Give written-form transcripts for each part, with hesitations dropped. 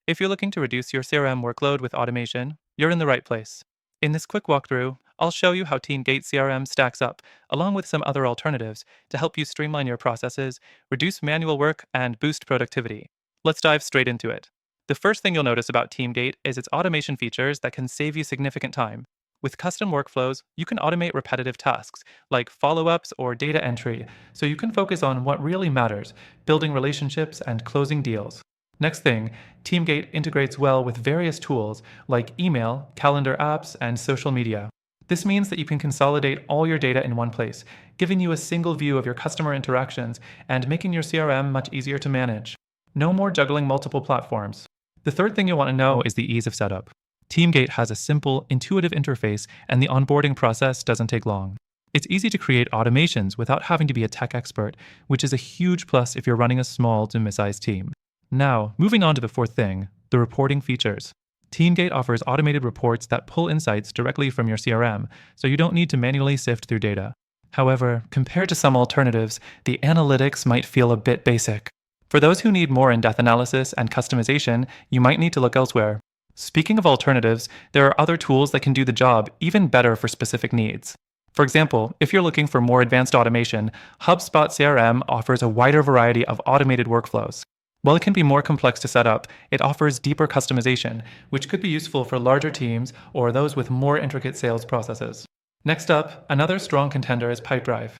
If you're looking to reduce your CRM workload with automation, you're in the right place. In this quick walkthrough, I'll show you how TeamGate CRM stacks up, along with some other alternatives, to help you streamline your processes, reduce manual work, and boost productivity. Let's dive straight into it. The first thing you'll notice about TeamGate is its automation features that can save you significant time. With custom workflows, you can automate repetitive tasks like follow ups or data entry, so you can focus on what really matters, building relationships and closing deals. Next thing, TeamGate integrates well with various tools like email, calendar apps, and social media. This means that you can consolidate all your data in one place, giving you a single view of your customer interactions and making your CRM much easier to manage. No more juggling multiple platforms. The third thing you'll want to know is the ease of setup. TeamGate has a simple, intuitive interface, and the onboarding process doesn't take long. It's easy to create automations without having to be a tech expert, which is a huge plus if you're running a small to mid-sized team. Now, moving on to the fourth thing, the reporting features. TeamGate offers automated reports that pull insights directly from your CRM, so you don't need to manually sift through data. However, compared to some alternatives, the analytics might feel a bit basic. For those who need more in-depth analysis and customization, you might need to look elsewhere. Speaking of alternatives, there are other tools that can do the job even better for specific needs. For example, if you're looking for more advanced automation, HubSpot CRM offers a wider variety of automated workflows. While it can be more complex to set up, it offers deeper customization, which could be useful for larger teams or those with more intricate sales processes. Next up, another strong contender is Pipedrive.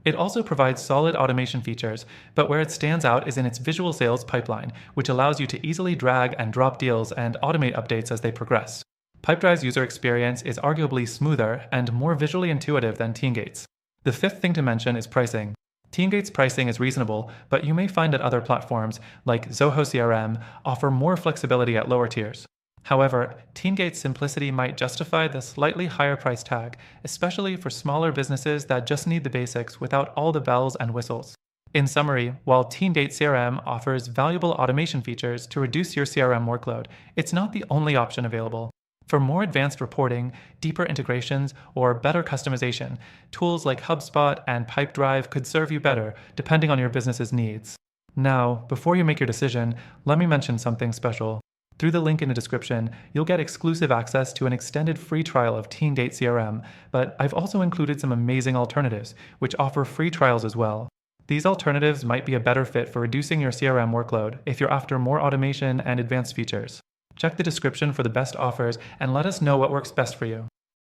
It also provides solid automation features, but where it stands out is in its visual sales pipeline, which allows you to easily drag and drop deals and automate updates as they progress. Pipedrive's user experience is arguably smoother and more visually intuitive than TeamGate's. The fifth thing to mention is pricing. TeamGate's pricing is reasonable, but you may find that other platforms, like Zoho CRM, offer more flexibility at lower tiers. However, TeamGate's simplicity might justify the slightly higher price tag, especially for smaller businesses that just need the basics without all the bells and whistles. In summary, while TeamGate CRM offers valuable automation features to reduce your CRM workload, it's not the only option available. For more advanced reporting, deeper integrations, or better customization, tools like HubSpot and Pipedrive could serve you better, depending on your business's needs. Now, before you make your decision, let me mention something special. Through the link in the description, you'll get exclusive access to an extended free trial of TeamGate CRM, but I've also included some amazing alternatives, which offer free trials as well. These alternatives might be a better fit for reducing your CRM workload if you're after more automation and advanced features. Check the description for the best offers and let us know what works best for you.